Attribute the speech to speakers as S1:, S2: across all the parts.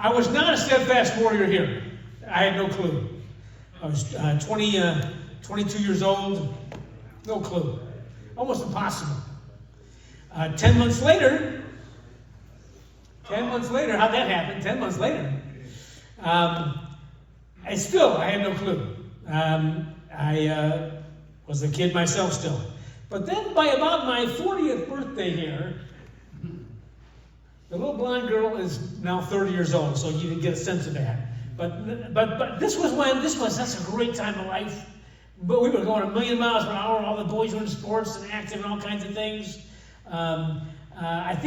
S1: I was not a steadfast warrior here. I had no clue. I was 22 years old. No clue. Almost impossible. 10 months later, how'd that happen? 10 months later, I had no clue. I was a kid myself still. But then by about my 40th birthday here, the little blonde girl is now 30 years old, so you can get a sense of that. But this was such a great time of life. But we were going 1,000,000 miles per hour. All the boys were in sports and active and all kinds of things. I had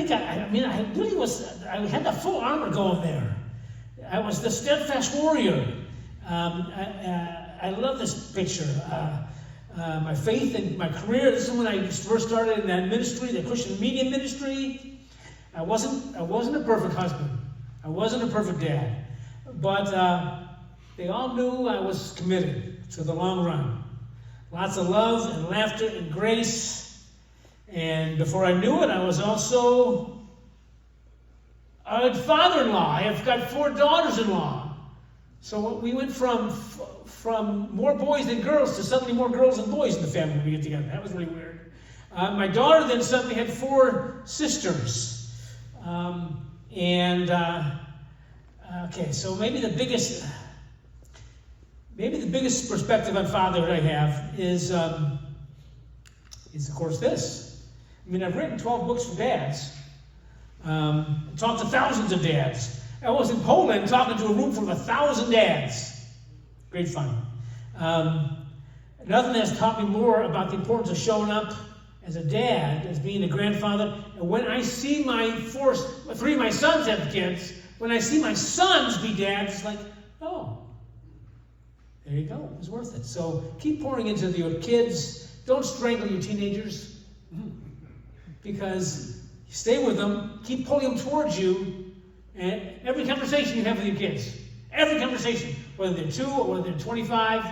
S1: the full armor going there. I was the steadfast warrior. I love this picture. My faith and my career. This is when I first started in that ministry, the Christian media ministry. I wasn't a perfect husband. I wasn't a perfect dad. But they all knew I was committed to the long run. Lots of love and laughter and grace. And before I knew it, I was also a father-in-law. I've got 4 daughters-in-law. So we went from more boys than girls to suddenly more girls than boys in the family when we get together. That was really weird. My daughter then suddenly had 4 sisters. Okay, so maybe the biggest perspective on fatherhood I have is of course this. I mean, I've written 12 books for dads. Talked to thousands of dads. I was in Poland talking to a room full of 1,000 dads. Great fun. Nothing has taught me more about the importance of showing up as a dad, as being a grandfather. And when I see 3 of my sons have kids, when I see my sons be dads, it's like, oh, there you go. It was worth it. So keep pouring into your kids. Don't strangle your teenagers. Because you stay with them, keep pulling them towards you, and every conversation you have with your kids, every conversation, whether they're 2 or whether they're 25,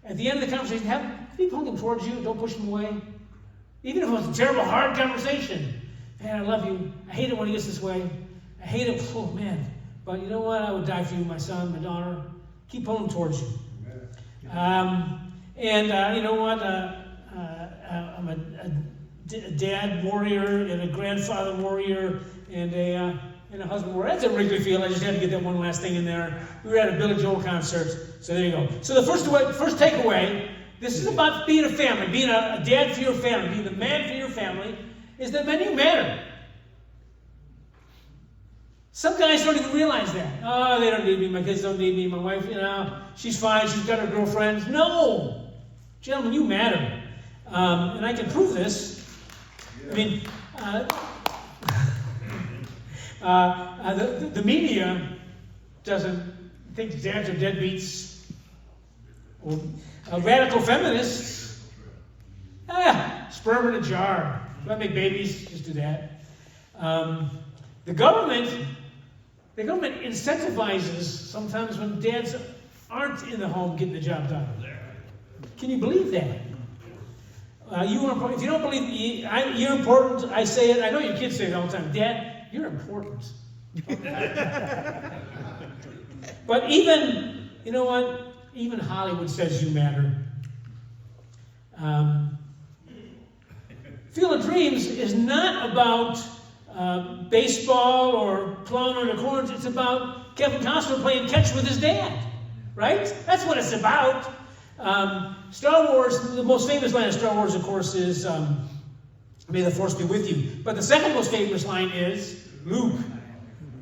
S1: at the end of the conversation, keep pulling them towards you, don't push them away. Even if it was a terrible, hard conversation. Man, I love you. I hate it when he gets this way. I hate it. Oh, man. But you know what? I would die for you, my son, my daughter. Keep pulling them towards you. You know what? I'm a dad warrior and a grandfather warrior and a husband warrior. That's at Wrigley Field. I just had to get that one last thing in there. We were at a Billy Joel concert, so there you go. So the first takeaway, this is about being a family, being a dad for your family, being the man for your family, is that men, you matter. Some guys don't even realize that. Oh, they don't need me. My kids don't need me. My wife, she's fine. She's got her girlfriends. No! Gentlemen, you matter. And I can prove this. I mean, the media doesn't think dads are deadbeats or radical feminists. Sperm in a jar. Do I make babies? Just do that. The government incentivizes sometimes when dads aren't in the home getting the job done. Can you believe that? If you don't believe you're important, I say it. I know your kids say it all the time. Dad, you're important. But even, you know what? Even Hollywood says you matter. Field of Dreams is not about baseball or plowing on the corns. It's about Kevin Costner playing catch with his dad. Right? That's what it's about. Star Wars, the most famous line of Star Wars, of course, is may the Force be with you. But the second most famous line is, Luke,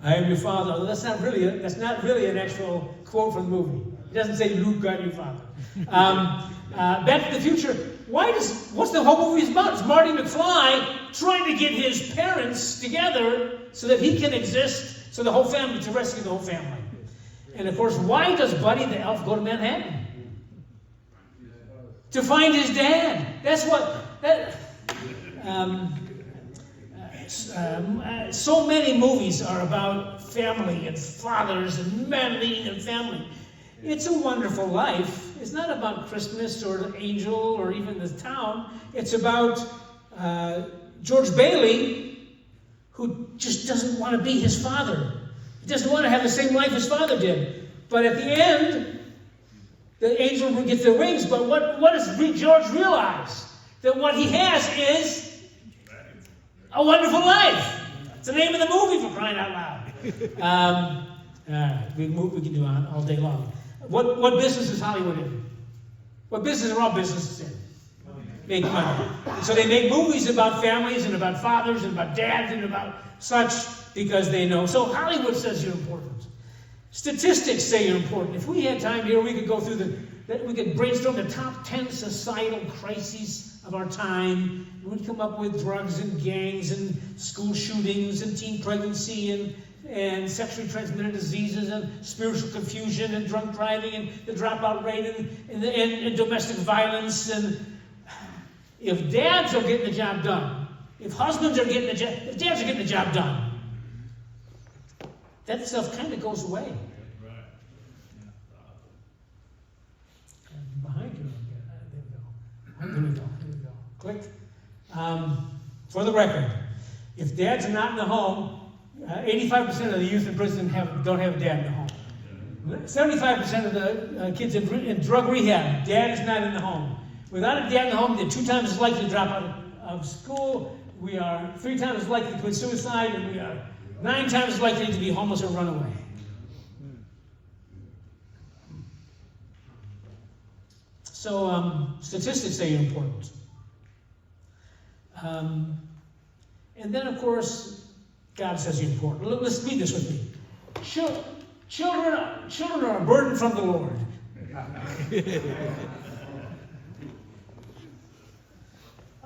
S1: I am your father. Although that's not really an actual quote from the movie. It doesn't say Luke, I'm your father. Back to the Future. What's the whole movie about? It's Marty McFly trying to get his parents together so that he can exist, so the whole family, to rescue the whole family. And of course, why does Buddy the elf go to Manhattan? To find his dad. That's what. So many movies are about family and fathers and men leading in family. It's a Wonderful Life. It's not about Christmas or the angel or even the town. It's about George Bailey, who just doesn't want to be his father. He doesn't want to have the same life his father did. But at the end, the angel will get their wings. But what does George realize? That what he has is a wonderful life. It's the name of the movie, for crying out loud. We can do it all day long. What business is Hollywood in? What business are all businesses in? Make money. So they make movies about families and about fathers and about dads and about such because they know. So Hollywood says you're important. Statistics say you're important. If we had time here, we could go through we could brainstorm the top 10 societal crises of our time. We'd come up with drugs and gangs and school shootings and teen pregnancy and sexually transmitted diseases and spiritual confusion and drunk driving and the dropout rate and domestic violence. And if dads are getting the job done, if husbands are getting the job, if dads are getting the job done, that stuff kind of goes away. Behind you, there we go. Click. For the record, if dads are not in the home, 85% of the youth in prison don't have a dad in the home. 75% of the kids in drug rehab, dad is not in the home. Without a dad in the home, they're 2 times as likely to drop out of school. We are 3 times as likely to commit suicide, and we are 9 times as likely to be homeless or run away. So statistics say you're important. And then, of course, God says you're important. Let's read this with me. Children are a burden from the Lord.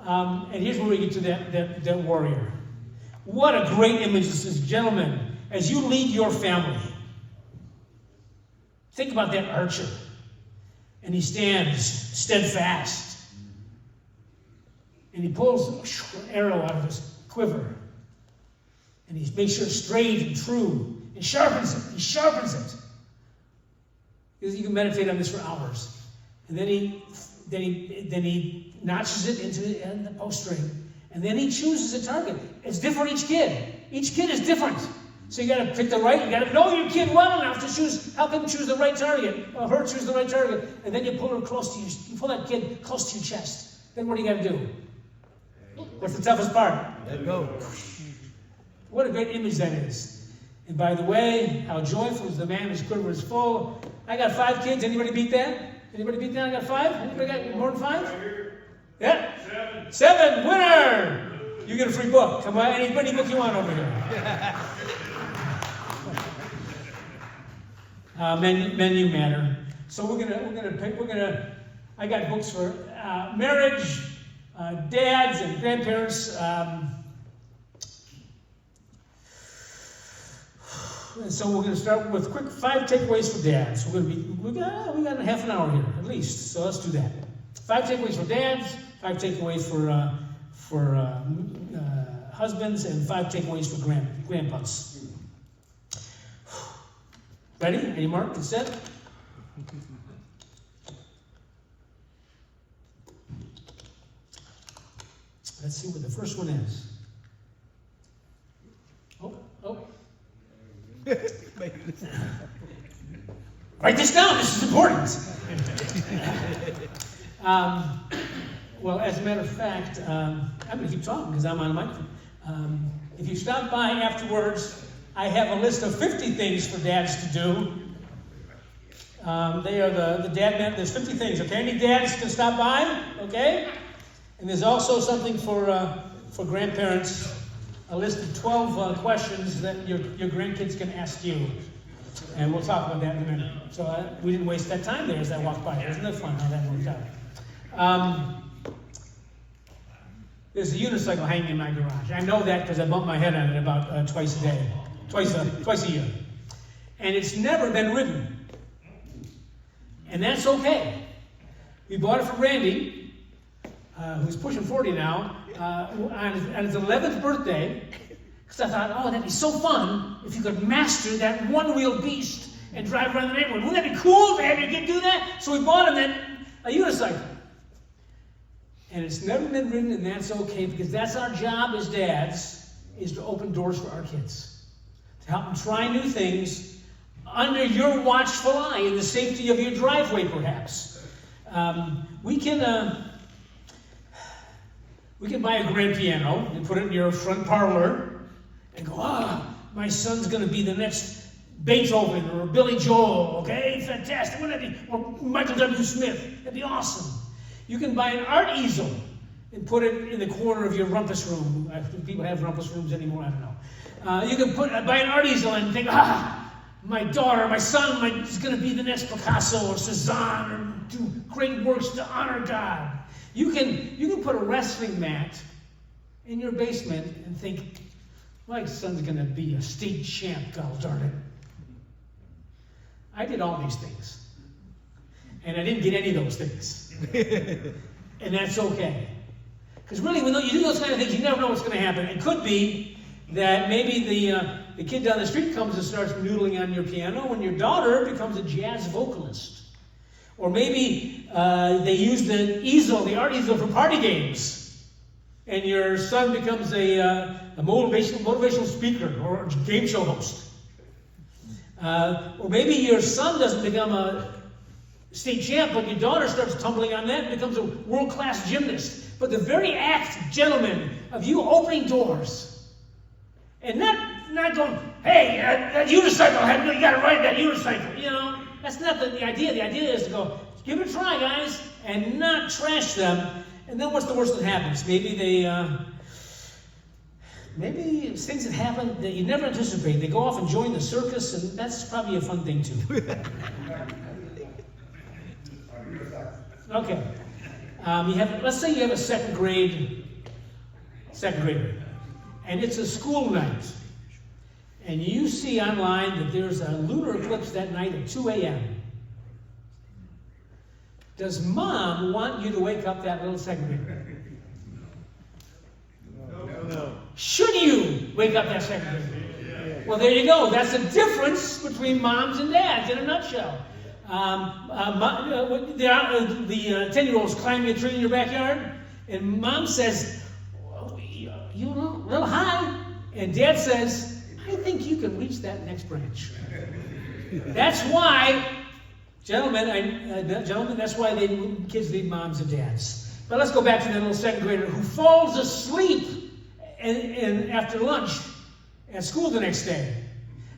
S1: And here's where we get to that warrior. What a great image this is. Gentlemen, as you lead your family, think about that archer. And he stands steadfast. And he pulls an arrow out of his quiver. And he makes sure it's straight and true. And sharpens it. He sharpens it. Because you can meditate on this for hours. And then he notches it into the bowstring. And then he chooses a target. It's different each kid. Each kid is different. So you got to pick you got to know your kid well enough to help him choose the right target, or her choose the right target, and then you pull her close to you pull that kid close to your chest. Then what do you got to do? What's the toughest part?
S2: Let go.
S1: What a great image that is. And by the way, how joyful is the man whose quiver is full. I got 5 kids. Anybody beat that? Anybody beat that? I got 5? Anybody got more than 5? Yeah? 7. Winner! You get a free book. Come on, any book you want over here. Menu matter. So I got books for marriage, dads and grandparents. And so we're going to start with quick 5 takeaways for dads. We got half an hour here at least. So let's do that. 5 takeaways for dads, 5 takeaways for husbands, and 5 takeaways for grandpas. Ready? Ready, Mark? Get set? Let's see what the first one is. Oh. Write this down. This is important. Well, as a matter of fact, I'm going to keep talking because I'm on a microphone. If you stop by afterwards, I have a list of 50 things for dads to do. They are the dad men. There's 50 things, okay? Any dads can stop by, okay? And there's also something for grandparents, a list of 12 questions that your grandkids can ask you. And we'll talk about that in a minute. So we didn't waste that time there as I walked by. Isn't that fun how that worked out? There's a unicycle hanging in my garage. I know that because I bump my head on it about twice a year. And it's never been ridden. And that's okay. We bought it for Randy, who's pushing 40 now, on his 11th birthday, because I thought, oh, that'd be so fun if you could master that one-wheel beast and drive around the neighborhood. Wouldn't that be cool to have your kid do that? So we bought him a unicycle. And it's never been ridden, and that's okay, because that's our job as dads, is to open doors for our kids. to help them try new things under your watchful eye in the safety of your driveway, perhaps. We can buy a grand piano and put it in your front parlor and go, my son's going to be the next Beethoven or Billy Joel, okay? Fantastic. Wouldn't that be? Or Michael W. Smith. That'd be awesome. You can buy an art easel and put it in the corner of your rumpus room. Do people have rumpus rooms anymore? I don't know. You can buy an art easel and think, my daughter, my son is going to be the next Picasso or Cezanne or do great works to honor God. You can put a wrestling mat in your basement and think, my son's going to be a state champ, God darn it. I did all these things. And I didn't get any of those things. And that's okay. Because really, when you do those kind of things, you never know what's going to happen. It could be that maybe the kid down the street comes and starts noodling on your piano and your daughter becomes a jazz vocalist. Or maybe they use the art easel for party games. And your son becomes a motivational speaker or a game show host. Or maybe your son doesn't become a state champ, but your daughter starts tumbling on that and becomes a world-class gymnast. But the very act, gentlemen, of you opening doors and not going, hey, that unicycle, you got to ride that unicycle. You know, that's not the idea. The idea is to go, give it a try, guys, and not trash them. And then what's the worst that happens? Maybe it's things that happen that you never anticipate. They go off and join the circus, and that's probably a fun thing too. Okay. Let's say you have a second grader, and it's a school night, and you see online that there's a lunar eclipse that night at 2 a.m. Does mom want you to wake up that little second grader? No. Should you wake up that second grader? Well, there you go. That's the difference between moms and dads in a nutshell. The 10-year-old's climbing a tree in your backyard, and mom says, "You a little high," and dad says, "I think you can reach that next branch." That's why, gentlemen, that's why kids need moms and dads. But let's go back to that little second grader who falls asleep and after lunch at school the next day.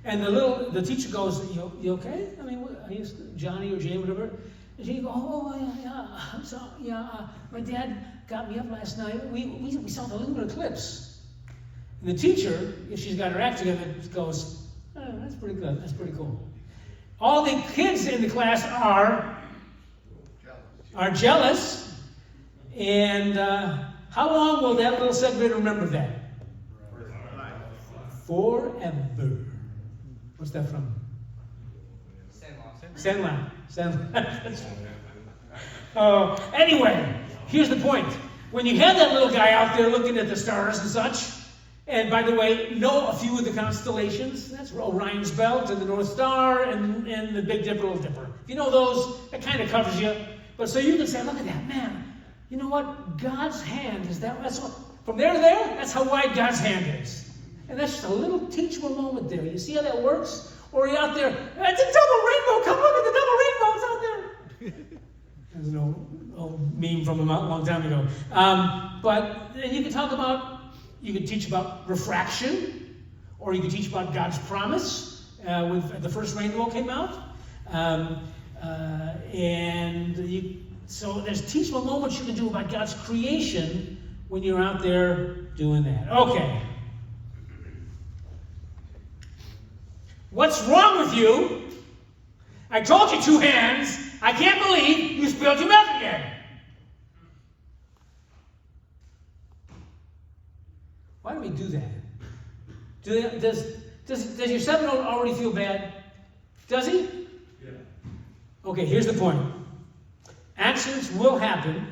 S1: And the teacher goes, you okay? I mean, he's Johnny or Jay, whatever. And she goes, I'm sorry, my dad got me up last night. We saw the lunar eclipse. And the teacher, if she's got her act together, goes, that's pretty good, that's pretty cool. All the kids in the class are jealous. And how long will that little second grader remember that? Forever. What's that from? Sandlot. Anyway, here's the point. When you have that little guy out there looking at the stars and such, and by the way, know a few of the constellations. That's Orion's Belt and the North Star and the Big Dipper, Little Dipper. If you know those, that kind of covers you. But so you can say, look at that, man. You know what? God's hand is that. That's what, from there to there, that's how wide God's hand is. And that's just a little teachable moment there. You see how that works? Or you're out there, it's a double rainbow. Come look at the double rainbow. It's out there. There's an old meme from a long time ago. But then you can teach about refraction, or you can teach about God's promise when the first rainbow came out. So there's teachable moments you can do about God's creation when you're out there doing that. Okay. What's wrong with you? I told you 2 hands. I can't believe you spilled your milk again. Why do we do that? Does your 7-year-old already feel bad? Does he? Yeah. Okay, here's the point. Accidents will happen.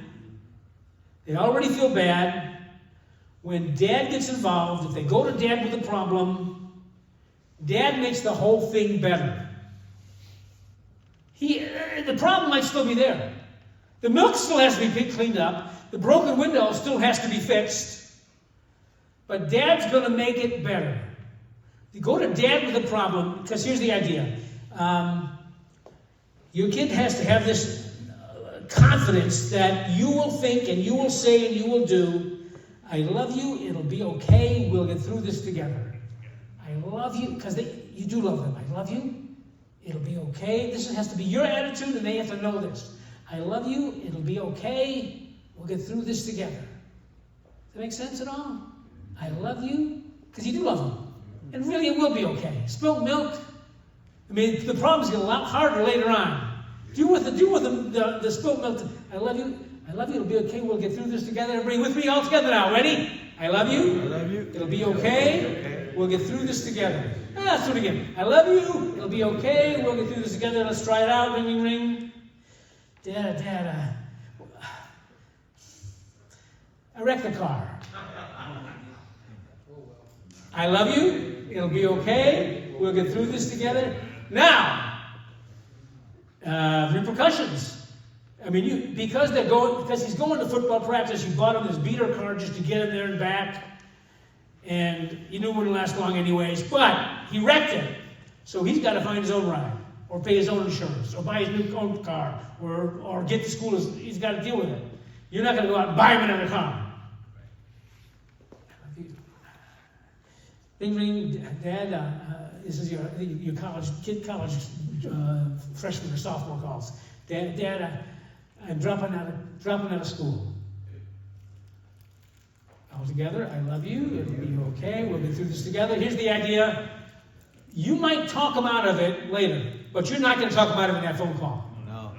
S1: They already feel bad. When dad gets involved, if they go to dad with a problem, dad makes the whole thing better. The problem might still be there. The milk still has to be cleaned up. The broken window still has to be fixed. But dad's going to make it better. You go to dad with a problem, because here's the idea. Your kid has to have this confidence that you will think and you will say and you will do, I love you, it'll be okay, we'll get through this together. I love you, because you do love them. I love you, it'll be okay. This has to be your attitude, and they have to know this. I love you, it'll be okay, we'll get through this together. Does that make sense at all? I love you, because you do love them. And really, it will be okay. Spilt milk, I mean, the problems get a lot harder later on. Do with the spilt milk. I love you, it'll be okay, we'll get through this together. Everybody with me all together now, ready? I love you, it'll be okay, we'll get through this together. Let's do it again. I love you, it'll be okay, we'll get through this together. Let's try it out. Ring, ring, ring. Dad, I wrecked the car. I love you, it'll be okay, we'll get through this together. Now, repercussions. I mean, because he's going to football practice, you bought him this beater car just to get him there and back, and you knew it wouldn't last long anyways, but he wrecked it. So he's got to find his own ride, or pay his own insurance, or buy his own car, or get to school. He's got to deal with it. You're not going to go out and buy him another car. Ring, ring, Dad, this is your college freshman or sophomore calls. Dad, I'm dropping out of school. All together, I love you, it'll be okay, we'll get through this together. Here's the idea. You might talk him out of it later, but you're not going to talk him out of it in that phone call.
S2: No.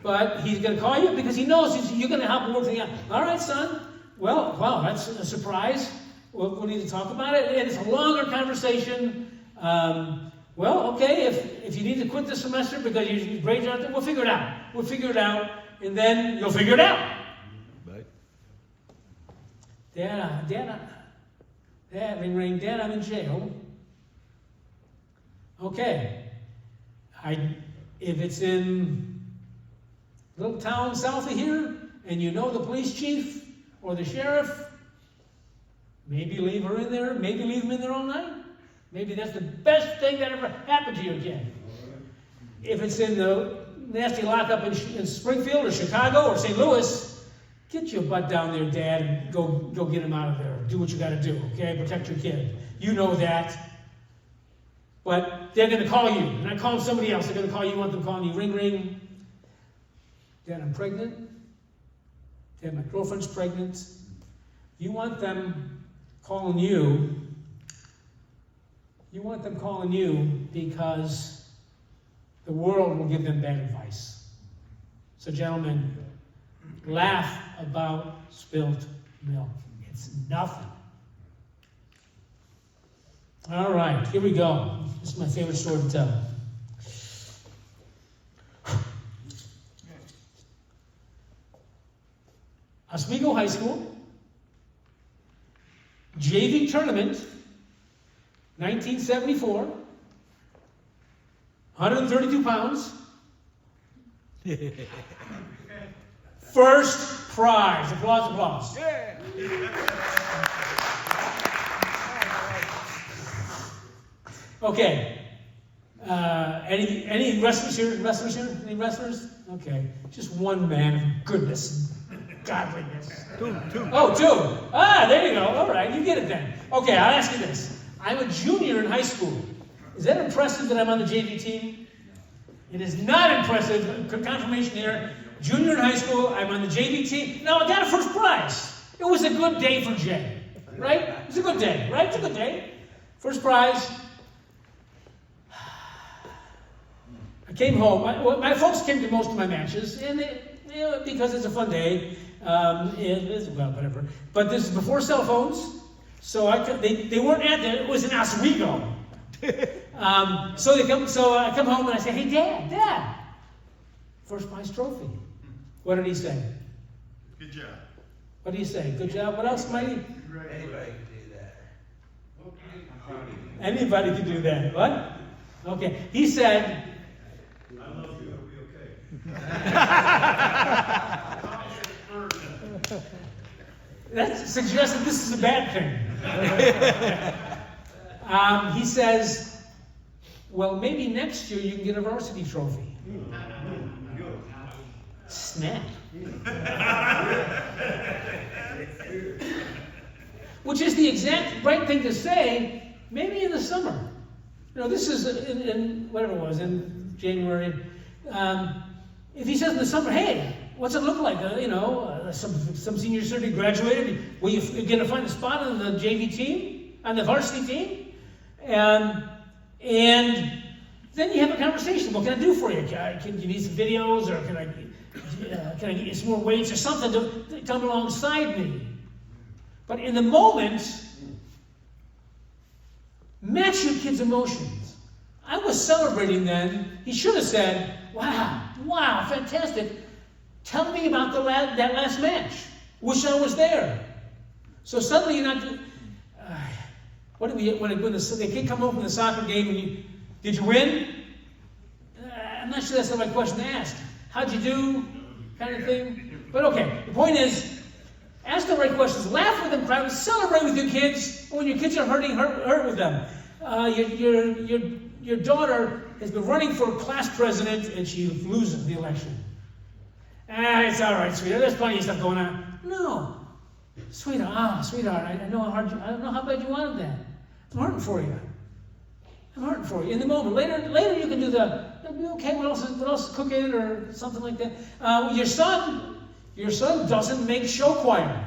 S1: But he's going to call you because he knows you're going to help him work things out. All right, son. Well, wow, that's a surprise. We'll need to talk about it. And it's a longer conversation. Well, okay, if you need to quit this semester because your grades aren't there, we'll figure it out. We'll figure it out, and then you'll figure it out.
S2: Right.
S1: Dad, ring, ring. Dad, I'm in jail. Okay. If it's in a little town south of here, and you know the police chief or the sheriff, maybe leave her in there, maybe leave them in there all night. Maybe that's the best thing that ever happened to your kid. If it's in the nasty lockup in Springfield or Chicago or St. Louis, get your butt down there, Dad, and go get him out of there. Do what you got to do, okay? Protect your kid. You know that. But they're going to call you. They're not calling somebody else. They're going to call you. You want them calling you. Ring, ring. Dad, I'm pregnant. Dad, my girlfriend's pregnant. You want them calling you. You want them calling you because the world will give them bad advice. So, gentlemen, laugh about spilt milk. It's nothing. All right, here we go. This is my favorite story to tell. Oswego High School, JV tournament, 1974, 132 pounds. First prize. Applause, applause.
S2: Yeah.
S1: Okay. Any wrestlers here? Any wrestlers? Okay. Just one man of goodness and godliness.
S2: Two.
S1: Oh, two. Ah, there you go. All right, you get it then. Okay, I'll ask you this. I'm a junior in high school. Is that impressive that I'm on the JV team? It is not impressive. Confirmation here. Junior in high school, I'm on the JV team. Now, I got a first prize. It was a good day for Jay, right? It was a good day, right? It's a good day. First prize. I came home. My folks came to most of my matches, and because it's a fun day, well, whatever. But this is before cell phones, so they weren't at that. It was in Oswego. So I come home and I say, "Hey, Dad, first prize trophy." What did he say?
S3: Good job.
S1: What do you say? Good job. What else, Mighty?
S2: Anybody can do that.
S1: Anybody can do that. What? Okay. He said,
S3: I love you. It'll be okay. That
S1: that suggests that this is a bad thing. He says, well, maybe next year you can get a varsity trophy. Snap. Which is the exact right thing to say, maybe in the summer. You know, this is in whatever it was, in January. If he says in the summer, hey, what's it look like? Some senior city graduated. Will you going to find a spot on the JV team, on the varsity team? And then you have a conversation. What can I do for you? Can you need some videos, or can I get you some more weights or something to come alongside me? But in the moment, match your kid's emotions. I was celebrating then. He should have said, wow, fantastic. Tell me about that last match. Wish I was there. So suddenly you're not... when the kid come home from the soccer game and did you win? I'm not sure that's the right question to ask. How'd you do? Kind of thing. But okay, the point is, ask the right questions. Laugh with them, cry with them, celebrate with your kids. When your kids are hurting, hurt with them. Your daughter has been running for class president and she loses the election. It's all right, sweetheart. There's plenty of stuff going on. No, sweetheart. I know how bad you wanted that. I'm hurting for you. In the moment. Later you can do okay. What else? Cooking or something like that. Your son doesn't make show choir.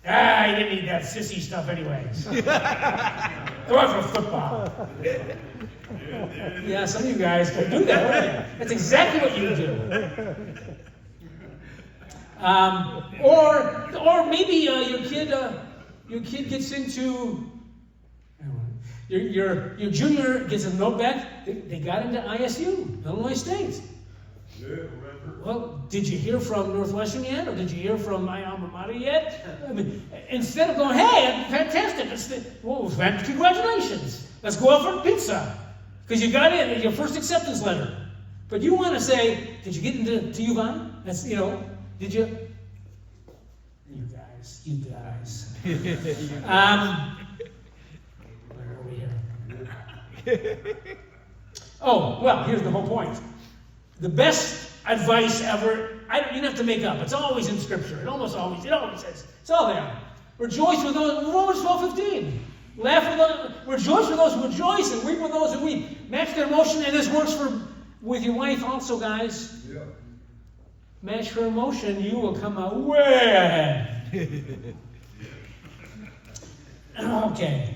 S1: He didn't need that sissy stuff anyways. Go out for football. Yeah, some of you guys can do that, won't you? That's exactly what you do. Or maybe your kid gets into your junior gets a note back. They got into ISU, Illinois State. Well, did you hear from Northwestern yet, or did you hear from my alma mater yet? I mean, instead of going, hey, fantastic, congratulations, let's go out for pizza, because you got in your first acceptance letter. But you want to say, did you get into U of I? That's, did you? You guys. Where are we here? Oh, well, here's the whole point. The best advice ever, you don't have to make up. It's always in Scripture. It always says. It's all there. Rejoice with those, Romans 12:15. Laugh with those, rejoice with those who rejoice, and weep with those who weep. Match their emotion, and this works with your wife also, guys. Yeah. Match her emotion, you will come out way ahead. Okay.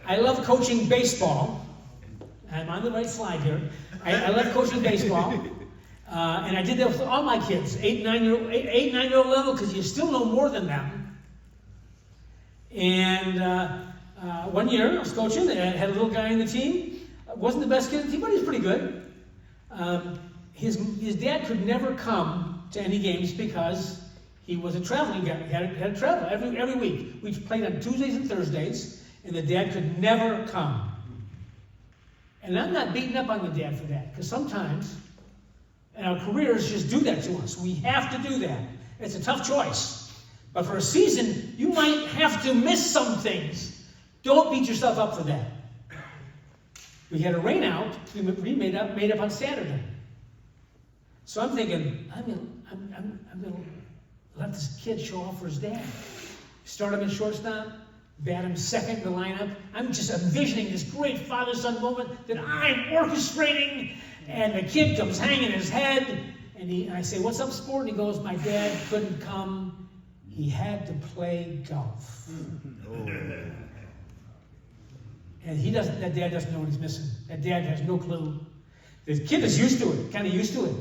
S1: I love coaching baseball. I'm on the right slide here. I love coaching baseball. And I did that with all my kids, 8, 9-year-old level, because you still know more than them. And one year I was coaching, I had a little guy in the team. Wasn't the best kid in the team, but he was pretty good. His dad could never come to any games because he was a traveling guy. He had to travel every week. We played on Tuesdays and Thursdays, and the dad could never come. And I'm not beating up on the dad for that, because sometimes, and our careers just do that to us. We have to do that. It's a tough choice. But for a season, you might have to miss some things. Don't beat yourself up for that. We had a rain out. We made up on Saturday. So I'm thinking, I'm gonna let this kid show off for his dad. Start him in shortstop, bat him second in the lineup. I'm just envisioning this great father-son moment that I'm orchestrating, and the kid comes hanging his head, and I say, "What's up, sport?" And he goes, "My dad couldn't come. He had to play golf." Oh. And that dad doesn't know what he's missing. That dad has no clue. The kid is used to it, kind of used to it.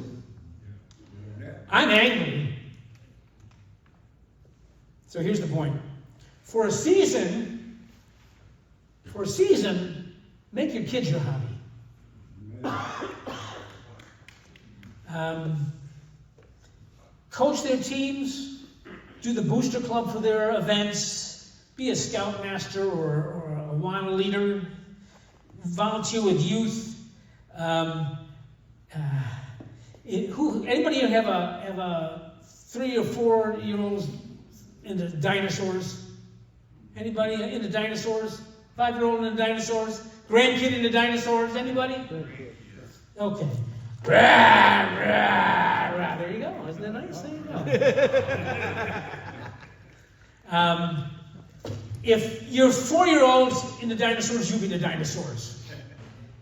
S1: I'm angry. So here's the point. For a season, make your kids your hobby. Coach their teams, do the booster club for their events, be a scoutmaster or a Awana leader, volunteer with youth. Anybody here have a 3 or 4 year olds into dinosaurs? Anybody into dinosaurs? 5-year-old into dinosaurs? Grandkid into dinosaurs? Anybody? Okay. Rah, rah, rah. There you go. Isn't that nice? There you go. If you're 4-year-olds into dinosaurs, you be into dinosaurs.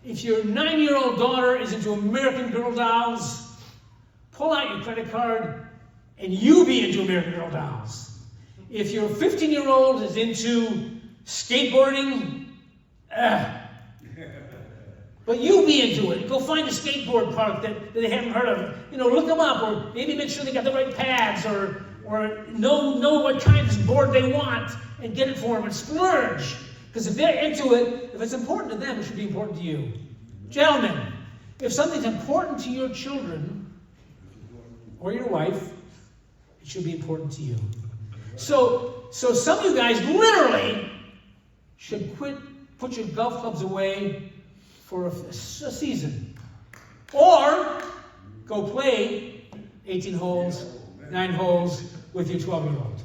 S1: If your 9-year-old daughter is into American Girl dolls, pull out your credit card and you be into American Girl dolls. If your 15-year-old is into skateboarding, but you be into it. Go find a skateboard park that they haven't heard of. Look them up, or maybe make sure they got the right pads, or know what kind of board they want and get it for them and splurge. Because if they're into it, if it's important to them, it should be important to you. Gentlemen, if something's important to your children or your wife, it should be important to you. So some of you guys literally should put your golf clubs away for a season. Or go play 18 holes, 9 holes with your 12-year-old.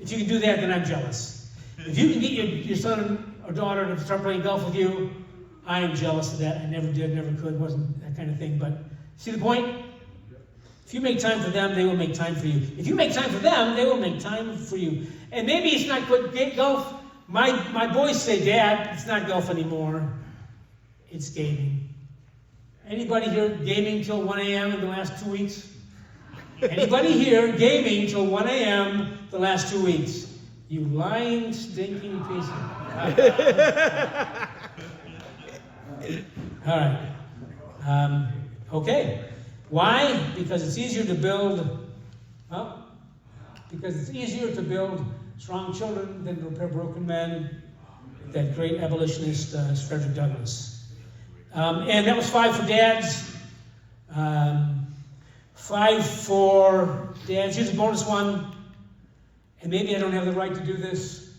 S1: If you can do that, then I'm jealous. If you can get your son or daughter to start playing golf with you, I am jealous of that. I never did, never could, wasn't that kind of thing. But see the point? If you make time for them, they will make time for you. If you make time for them, they will make time for you. And maybe it's not good golf. My boys say, Dad, it's not golf anymore. It's gaming. Anybody here gaming till 1 a.m. in the last 2 weeks? Anybody here gaming till 1 a.m. the last 2 weeks? You lying, stinking piece of... All right. Okay. Why? Because it's easier to build... because it's easier to build strong children than to repair broken men. That great abolitionist, Frederick Douglass. And that was 5 for dads. 5 for dads. Here's a bonus one. And maybe I don't have the right to do this.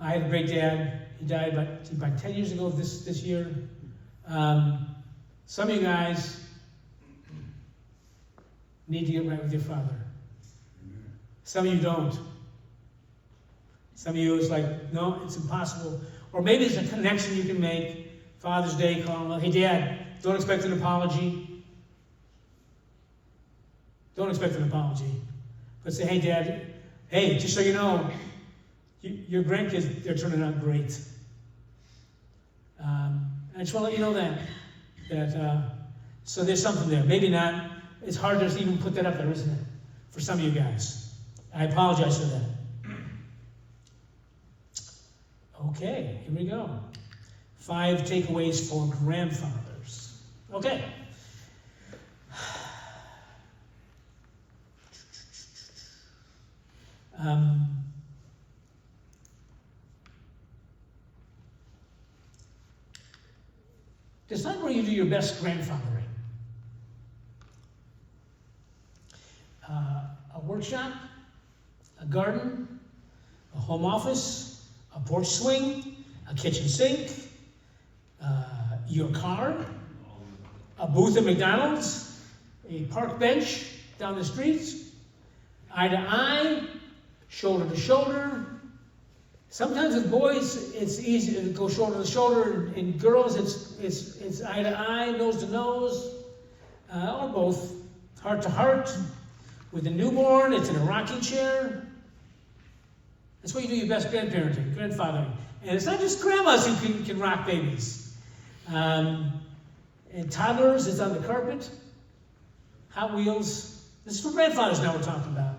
S1: I had a great dad. He died about 10 years ago this year. Some of you guys need to get right with your father. Some of you don't. Some of you it's like, no, it's impossible. Or maybe there's a connection you can make. Father's Day, call him, hey, Dad, don't expect an apology. Don't expect an apology. But say, hey, Dad, hey, just so you know, your grandkids, they're turning out great. I just want to let you know that so there's something there. Maybe not. It's hard to even put that up there, isn't it? For some of you guys. I apologize for that. Okay, here we go. 5 takeaways for grandfathers. Okay. Decide where you do your best grandfathering. A workshop, a garden, a home office, a porch swing, a kitchen sink, your car, a booth at McDonald's, a park bench down the street, eye to eye, shoulder to shoulder. Sometimes with boys, it's easy to go shoulder to shoulder. In girls, it's eye to eye, nose to nose, or both. Heart to heart. With a newborn, it's in a rocking chair. That's where you do your best grandparenting, grandfathering. And it's not just grandmas who can rock babies. And toddlers, it's on the carpet. Hot Wheels. This is for grandfathers now we're talking about.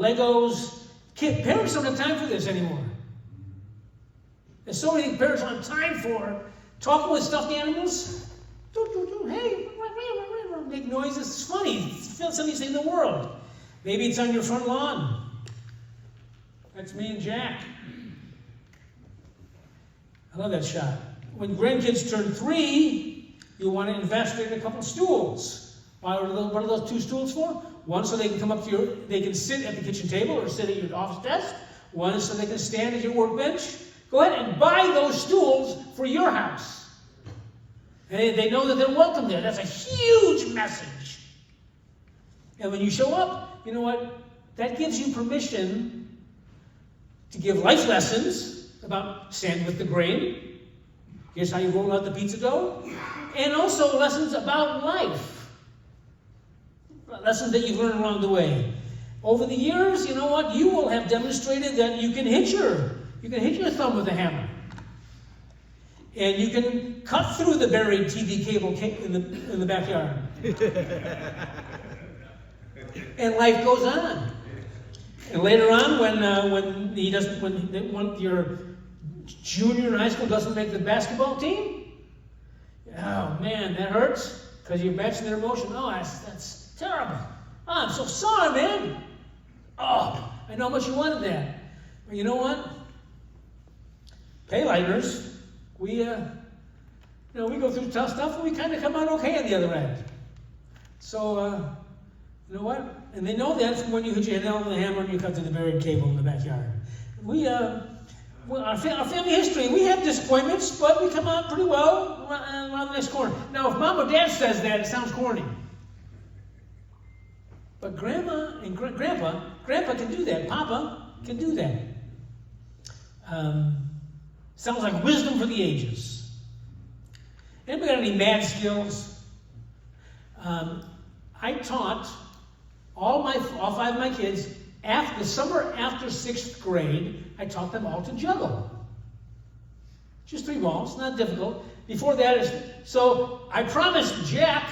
S1: Legos. Parents don't have time for this anymore. There's so many parents don't have time for talking with stuffed animals. Hey, make noises. It's funny. It's the funniest thing in the world. Maybe it's on your front lawn. That's me and Jack. I love that shot. When grandkids turn 3, you want to invest in a couple stools. What are those 2 stools for? One so they can come up to they can sit at the kitchen table or sit at your office desk. One is so they can stand at your workbench. Go ahead and buy those stools for your house. They know that they're welcome there. That's a huge message. And when you show up, you know what? That gives you permission to give life lessons about stand with the grain. Here's how you roll out the pizza dough. And also lessons about life. Lessons that you've learned along the way. Over the years, you know what? You will have demonstrated that you can hit your thumb with a hammer. And you can cut through the buried TV cable in the backyard. And life goes on. And later on, when your junior in high school doesn't make the basketball team, oh man, that hurts because you're matching their emotion. Oh, that's terrible. Oh, I'm so sorry, man. Oh, I know how much you wanted that. But you know what? Payleitners, we go through tough stuff and we kind of come out okay on the other end. So, you know what? And they know that from when you hit your head on the hammer and you cut to the buried cable in the backyard. Our family history, we have disappointments, but we come out pretty well around the next corner. Now, if mom or dad says that, it sounds corny. But grandma and grandpa can do that. Papa can do that. Sounds like wisdom for the ages. Anybody got any mad skills? I taught all 5 of my kids, the summer after 6th grade, I taught them all to juggle. Just 3 balls, not difficult. Before that, so I promised Jack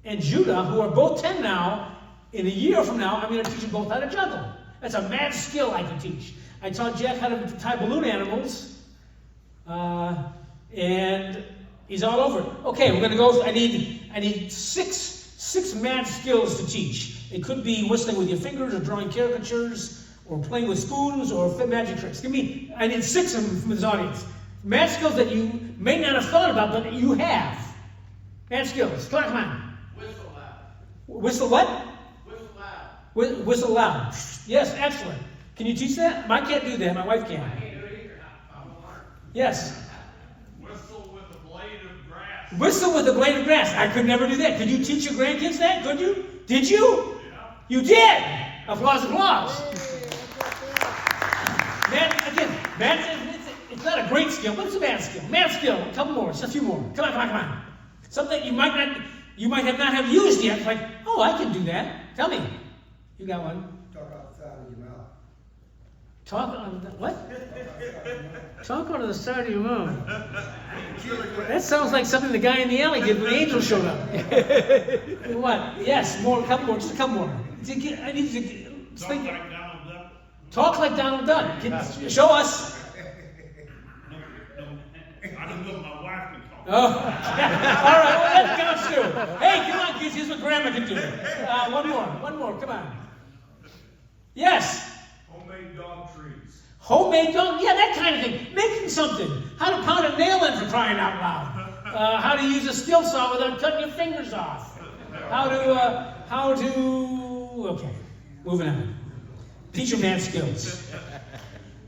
S1: and Judah, who are both 10 now, in a year from now, I'm going to teach them both how to juggle. That's a mad skill I can teach. I taught Jack how to tie balloon animals, and he's all over it. Okay, we're going to go. I need six mad skills to teach. It could be whistling with your fingers, or drawing caricatures, or playing with spoons, or magic tricks. I need 6 of them from this audience. Mad skills that you may not have thought about, but that you have. Mad skills. Come on.
S2: Whistle loud.
S1: Whistle what?
S2: Whistle loud.
S1: Whistle loud. Yes, excellent. Can you teach that? I can't do that. My wife can.
S2: I can't do it either. I'm a learner.
S1: Yes.
S3: Whistle with a blade of grass.
S1: Whistle with a blade of grass. I could never do that. Could you teach your grandkids that? Could you? Did you?
S3: Yeah.
S1: You did. Applause, applause. It's not a great skill, but it's a mad skill. Mad skill. A couple more. Just a few more. Come on. Something you might not have used yet. Like, oh, I can do that. Tell me. You got one.
S4: Talk outside of your mouth.
S1: Talk on the, what? Talk out of the side of your mouth. That sounds like something the guy in the alley did when the angel showed up. What? Yes, more. A couple more. Just a couple more. I need to
S3: Talk like Donald Duck.
S1: talk like Donald Duck. Show us.
S3: I don't know if my wife can talk.
S1: Oh, all right. Well, that counts too. Hey, come on, kids. Here's what Grandma can do. One more. Come on. Yes.
S3: Homemade dog treats.
S1: Homemade dog. Yeah, that kind of thing. Making something. How to pound a nail in for crying out loud. How to use a skill saw without cutting your fingers off. Okay, moving on. Teach your mad skills.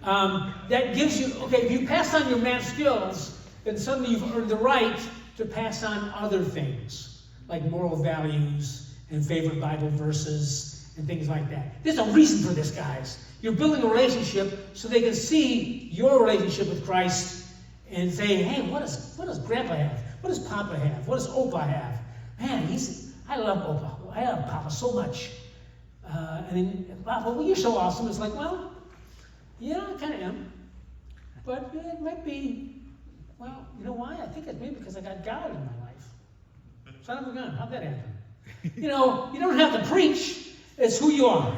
S1: That gives you, okay, if you pass on your mad skills, then suddenly you've earned the right to pass on other things, like moral values and favorite Bible verses and things like that. There's a reason for this, guys. You're building a relationship so they can see your relationship with Christ and say, hey, what does Grandpa have? What does Papa have? What does Opa have? Man, I love Opa. I love Papa so much. And then, Papa, well, you're so awesome. It's like, well, yeah, I kind of am. But it might be, well, you know why? I think it's maybe because I got God in my life. Son of a gun, how'd that happen? You don't have to preach. It's who you are.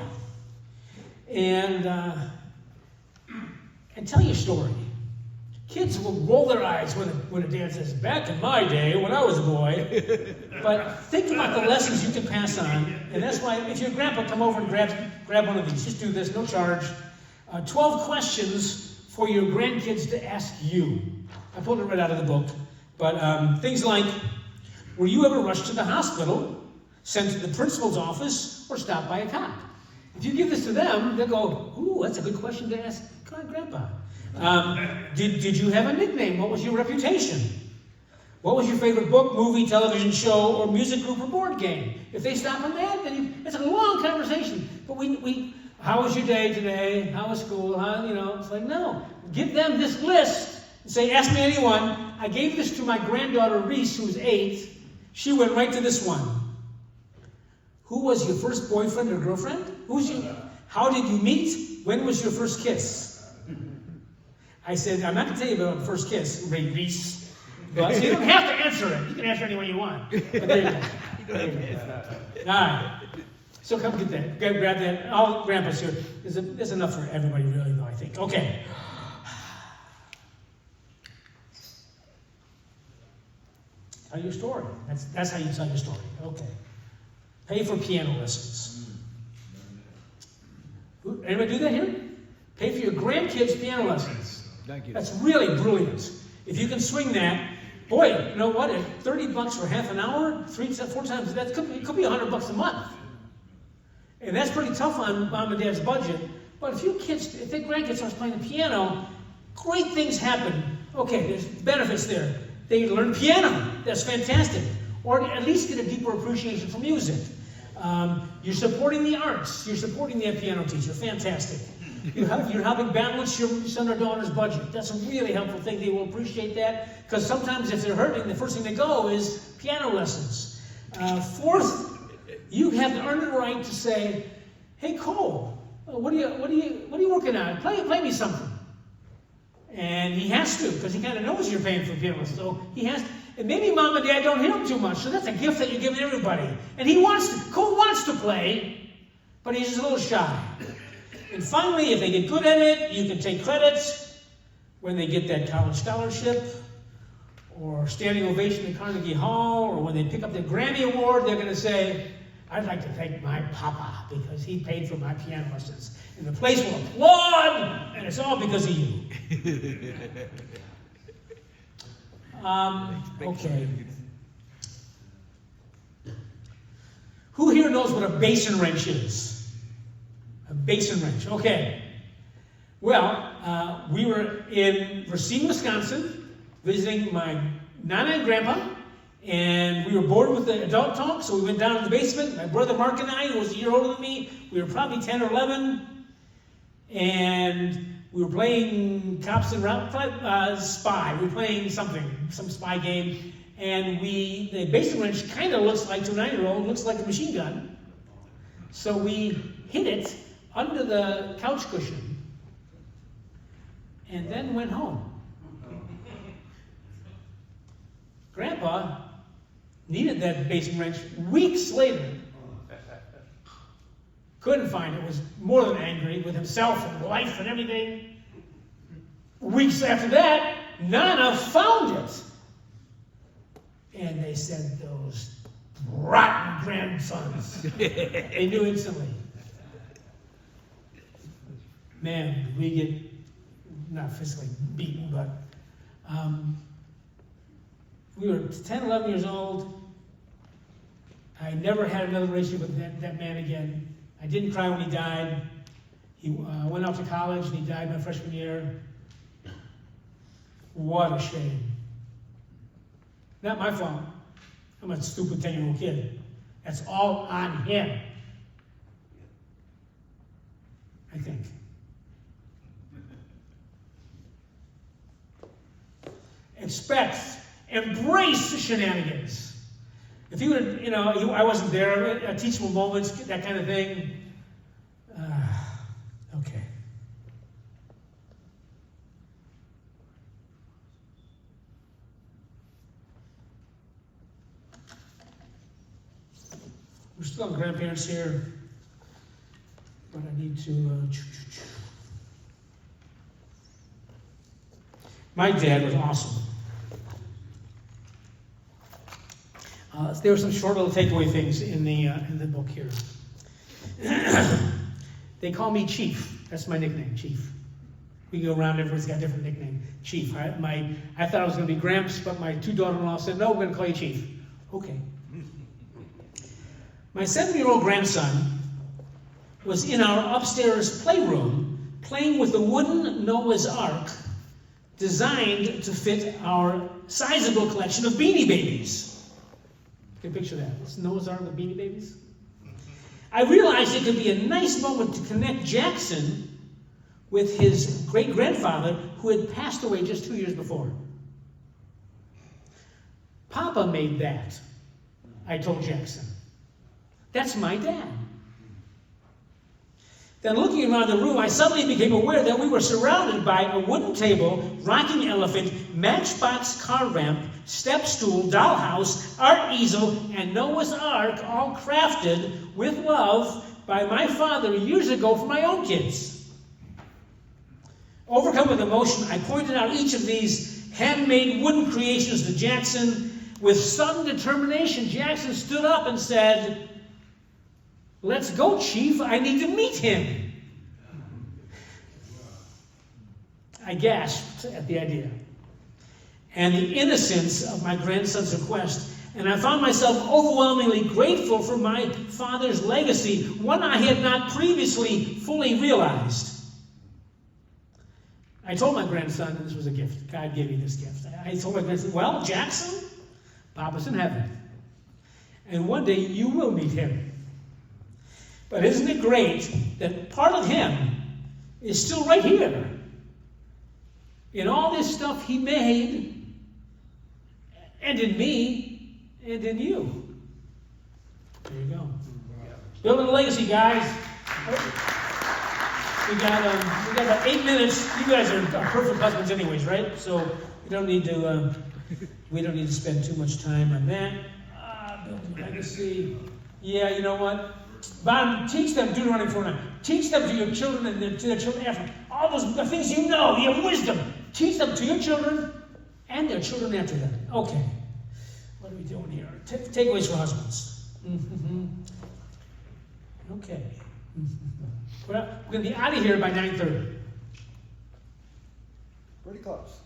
S1: And tell your story. Kids will roll their eyes when a dad says, back in my day, when I was a boy. But think about the lessons you can pass on. And that's why, if your grandpa, come over and grab one of these. Just do this, no charge. 12 questions for your grandkids to ask you. I pulled it right out of the book. But things like, were you ever rushed to the hospital, sent to the principal's office, or stopped by a cop? If you give this to them, they'll go, ooh, that's a good question to ask Grandpa. Did you have a nickname? What was your reputation? What was your favorite book, movie, television show, or music group or board game? If they stop on that, then it's a long conversation. But how was your day today? How was school? It's like, no. Give them this list and say, ask me anyone. I gave this to my granddaughter Reese, who's 8. She went right to this one. Who was your first boyfriend or girlfriend? How did you meet? When was your first kiss? I said, I'm not going to tell you about the first kiss, Reese. But so you don't have to answer it. You can answer any way you want. But there you go. All right. So come get that. Grab that. All Grandpa's here. There's enough for everybody, really, though, I think. Okay. Tell your story. That's how you tell your story. Okay. Pay for piano lessons. Anybody do that here? Pay for your grandkids' piano lessons.
S5: Thank you.
S1: That's really brilliant. If you can swing that, boy, you know what? At $30 for half an hour, 4 times, it could be $100 a month. And that's pretty tough on mom and dad's budget. But if their grandkids start playing the piano, great things happen. Okay, there's benefits there. They learn piano. That's fantastic. Or at least get a deeper appreciation for music. You're supporting the arts. You're supporting that piano teacher. Fantastic. You're helping balance your son or daughter's budget. That's a really helpful thing. They will appreciate that. Because sometimes if they're hurting, the first thing to go is piano lessons. Fourth, you have to earn the right to say, "Hey Cole, what are you working on? Play me something." And he has to, because he kind of knows you're paying for piano lessons. So he has to. And maybe mom and dad don't hear him too much, so that's a gift that you're giving everybody. And Cole wants to play, but he's just a little shy. And finally, if they get good at it, you can take credits when they get that college scholarship, or standing ovation at Carnegie Hall, or when they pick up their Grammy Award, they're going to say, "I'd like to thank my papa because he paid for my piano lessons." And the place will applaud, and it's all because of you. Okay. Who here knows what a basin wrench is? A basin wrench. Okay. Well, we were in Racine, Wisconsin, visiting my Nana and Grandpa, and we were bored with the adult talk, so we went down to the basement. My brother Mark and I, who was a year older than me, we were probably 10 or 11, and we were playing Cops and Spy. We were playing some spy game, and the basin wrench kind of looks like, to a 9-year-old, looks like a machine gun. So we hid it under the couch cushion, and then went home. Grandpa needed that basin wrench weeks later. Couldn't find it. Was more than angry with himself and life and everything. Weeks after that, Nana found it. And they said, "Those rotten grandsons." They knew instantly. Man, did we get, not physically beaten, but we were 10, 11 years old. I never had another relationship with that man again. I didn't cry when he died. He went off to college and he died my freshman year. What a shame. Not my fault. I'm a stupid 10-year-old kid. That's all on him, I think. Embrace the shenanigans. If you would, I wasn't there, teachable moments, that kind of thing. Okay. We're still on grandparents here, but I need to. My dad was awesome. There were some short little takeaway things in the book here. They call me Chief. That's my nickname, Chief. We go around, everyone's got a different nickname. Chief. I thought I was going to be Gramps, but my 2 daughter-in-law said, "No, we're going to call you Chief." Okay. My 7-year-old grandson was in our upstairs playroom playing with the wooden Noah's Ark designed to fit our sizable collection of Beanie Babies. You can picture that. It's Noah's Ark with Beanie Babies. I realized it could be a nice moment to connect Jackson with his great-grandfather who had passed away just 2 years before. Papa made that, I told Jackson. That's my dad. Then looking around the room, I suddenly became aware that we were surrounded by a wooden table, rocking elephant, matchbox car ramp, step stool, dollhouse, art easel, and Noah's Ark, all crafted with love by my father years ago for my own kids. Overcome with emotion, I pointed out each of these handmade wooden creations to Jackson. With sudden determination, Jackson stood up and said, "Let's go, Chief. I need to meet him." I gasped at the idea and the innocence of my grandson's request, and I found myself overwhelmingly grateful for my father's legacy, one I had not previously fully realized. I told my grandson, and this was a gift. God gave me this gift. I told my grandson, "Well, Jackson, Papa's in heaven, and one day you will meet him. But isn't it great that part of him is still right here in all this stuff he made, and in me, and in you?" There you go. Building a legacy, guys. We got about 8 minutes. You guys are perfect husbands anyways, right? So we don't need to spend too much time on that. Building legacy. Yeah, you know what? Bottom, teach them, Deuteronomy 4:9. Teach them to your children and to their children after. All those the things you know, your wisdom. Teach them to your children and their children after them. Okay. What are we doing here? Takeaways for husbands. Okay. We're going to be out of here by 9:30.
S4: Pretty close.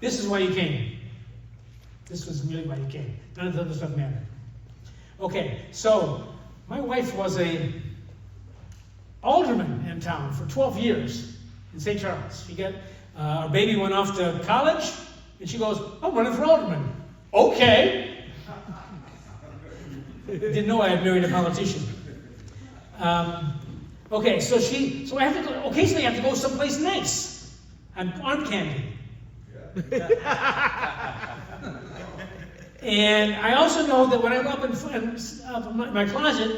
S1: This is why you came. This was really why you came. None of the other stuff mattered. Okay, so my wife was a alderman in town for 12 years in St. Charles. She got our baby went off to college, and she goes, "I'm running for alderman." Okay. Didn't know I had married a politician. Okay, so I have to occasionally have to go someplace nice. I'm arm candy. And I also know that when I'm up in my closet,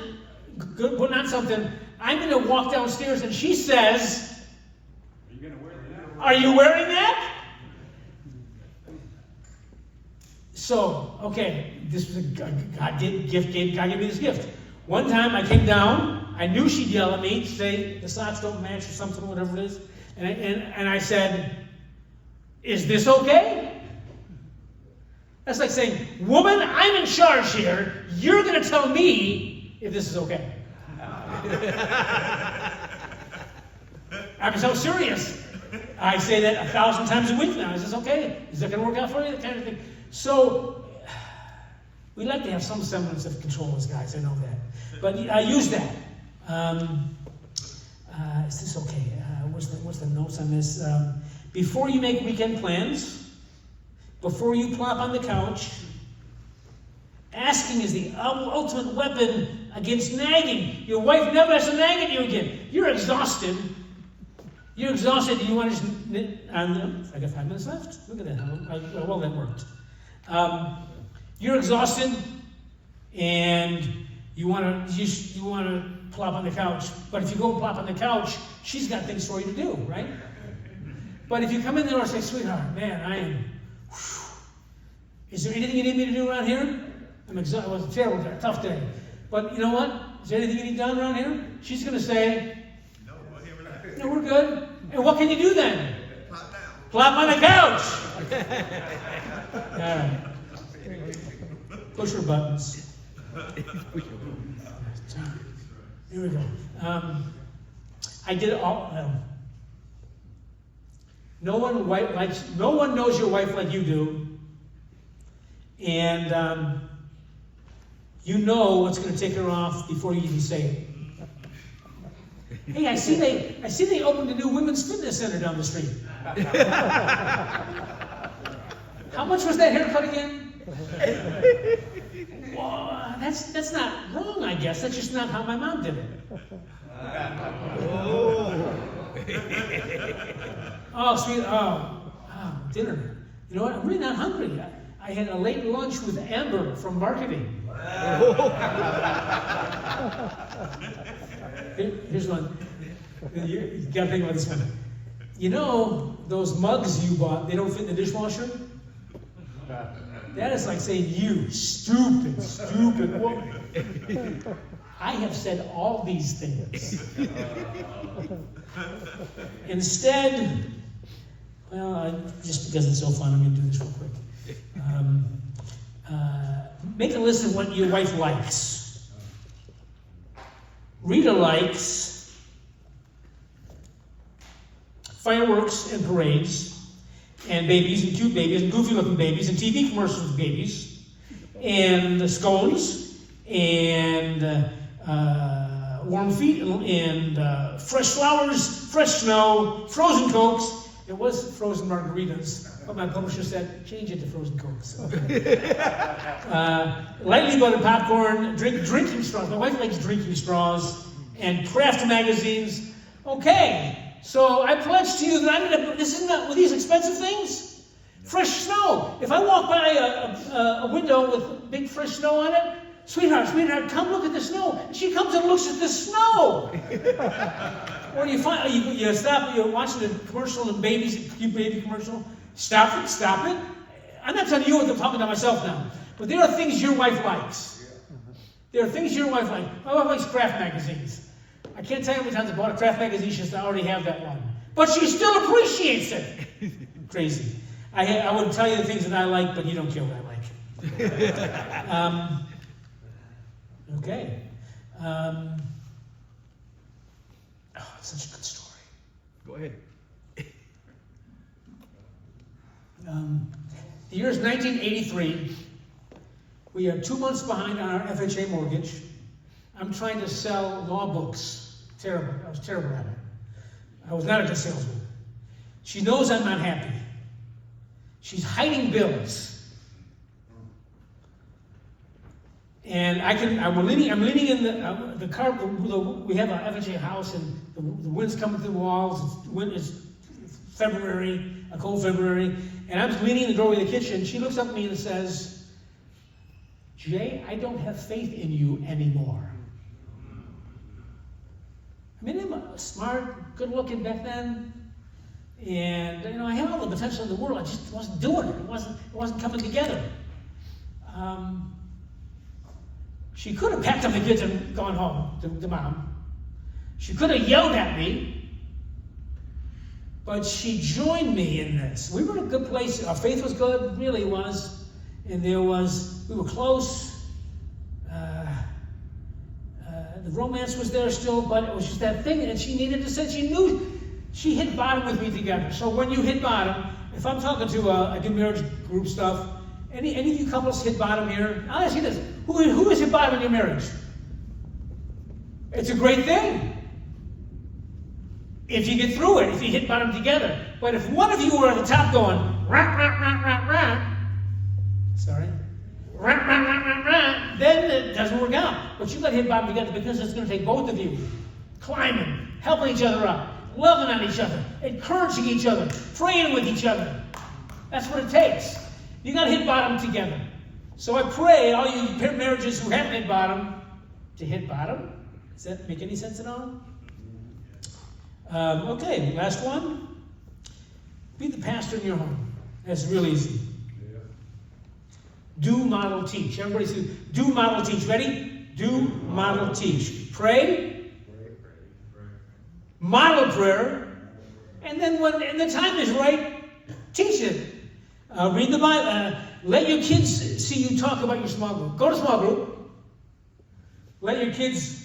S1: putting on something, I'm going to walk downstairs and she says, "Are you wearing that?" So, okay, this was God gave me this gift. One time I came down, I knew she'd yell at me, say the socks don't match or something, whatever it is, and I said, "Is this okay?" That's like saying, "Woman, I'm in charge here. You're going to tell me if this is okay." I'm so serious. I say that 1,000 times a week now. Is this okay? Is that going to work out for you? That kind of thing. So, we like to have some semblance of control as guys. I know that. But I use that. Is this okay? What's the notes on this? Before you make weekend plans, before you plop on the couch, asking is the ultimate weapon against nagging. Your wife never has to nag at you again. You're exhausted. You want to just... I got 5 minutes left. Look at that. How well that worked. You're exhausted, and you want to plop on the couch. But if you go plop on the couch, she's got things for you to do, right? But if you come in there and say, "Sweetheart, man, I am... Is there anything you need me to do around here? I'm exhausted. It was a terrible day, a tough day. But you know what? Is there anything you need done around here?" She's going to say, "No, we're good." And what can you do then? Plop on the couch. All right. Push her buttons. Here we go. I did it all. No one knows your wife like you do. And you know what's going to take her off before you even say it. Hey, I see they opened a new women's fitness center down the street. How much was that haircut again? Well, that's not wrong, I guess. That's just not how my mom did it. Oh, sweet. Oh, dinner. You know what? I'm really not hungry. I had a late lunch with Amber from marketing. Here's one. You gotta think about this one. You know, those mugs you bought, they don't fit in the dishwasher? That is like saying, you stupid, stupid woman. I have said all these things. Instead, well, just because it's so fun, I'm going to do this real quick. Make a list of what your wife likes. Rita likes fireworks and parades, and babies, and cute babies, and goofy-looking babies, and TV commercials with babies, and scones, and warm feet, and fresh flowers, fresh snow, frozen Cokes. It was frozen margaritas, but my publisher said, change it to frozen Cokes. Lightly buttered popcorn, drinking straws. My wife likes drinking straws, and craft magazines. Okay. So I pledge to you that I'm going to, this isn't with these expensive things. Fresh snow. If I walk by a window with big fresh snow on it, sweetheart, come look at the snow. She comes and looks at the snow. Or you stop, you're watching a commercial and cute baby commercial. Stop it. I'm not telling you what I'm talking to myself now. But there are things your wife likes. There are things your wife likes. My wife likes craft magazines. I can't tell you how many times I bought a craft magazine, she says, I already have that one. But she still appreciates it. Crazy. I would tell you the things that I like, but you don't care what I like. Okay. It's such a good story.
S5: Go ahead.
S1: The year is 1983. We are 2 months behind on our FHA mortgage. I'm trying to sell law books. Terrible. I was terrible at it. I was not a good salesman. She knows I'm not happy. She's hiding bills. And I'm leaning in the car. We have an FHA house, and the wind's coming through the walls. It's February, a cold February, and I'm leaning in the doorway of the kitchen. She looks up at me and says, Jay, I don't have faith in you anymore. I mean, I'm smart, good-looking back then, and I had all the potential in the world. I just wasn't doing it. It wasn't coming together. She could have packed up the kids and gone home to mom. She could have yelled at me, but she joined me in this. We were in a good place. Our faith was good, really was, and we were close. The romance was there still, but it was just that thing, and she needed to say, she knew, she hit bottom with me together. So when you hit bottom, if I'm talking to I do marriage group stuff, any of you couples hit bottom here? I'll ask you this, who has hit bottom in your marriage? It's a great thing. If you get through it, if you hit bottom together. But if one of you were at the top going, rah, rah, rah, rah, rah, sorry, rah, rah, rah, rah, rah, then it doesn't work out. But you got to hit bottom together because it's going to take both of you climbing, helping each other up, loving on each other, encouraging each other, praying with each other. That's what it takes. You got to hit bottom together. So I pray all you marriages who haven't hit bottom to hit bottom. Does that make any sense at all? Okay, last one. Be the pastor in your home. That's real easy. Do, model, teach. Everybody say, do, model, teach. Ready? Do, model, teach. Pray. Model prayer. And then when the time is right, teach it. Read the Bible. Let your kids see you talk about your small group. Go to small group. Let your kids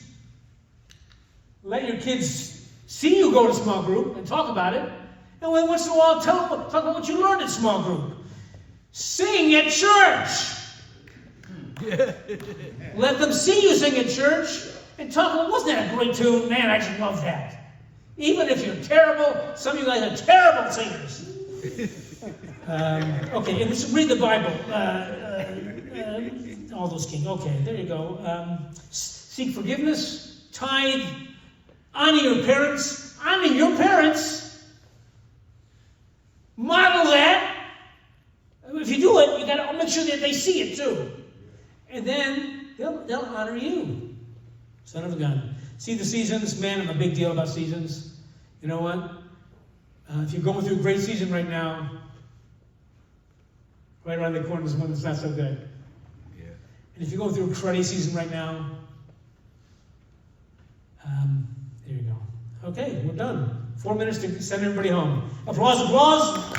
S1: see you go to small group and talk about it. And when once in a while, talk about what you learned at small group. Sing at church. Let them see you sing at church and talk. Well, wasn't that a great tune? Man, I just love that. Even if you're terrible, some of you guys are terrible singers. Okay, and let's read the Bible. All those kings. Okay, there you go. Seek forgiveness, tithe, honor your parents. Honor your parents. Model that. If you do it, you got to make sure that they see it too. And then they'll honor you. Son of a gun. See the seasons? Man, I'm a big deal about seasons. You know what? If you're going through a great season right now, right around the corner is one that's not so good. Yeah. And if you're going through a cruddy season right now, there you go. Okay, we're done. 4 minutes to send everybody home. Applause, applause.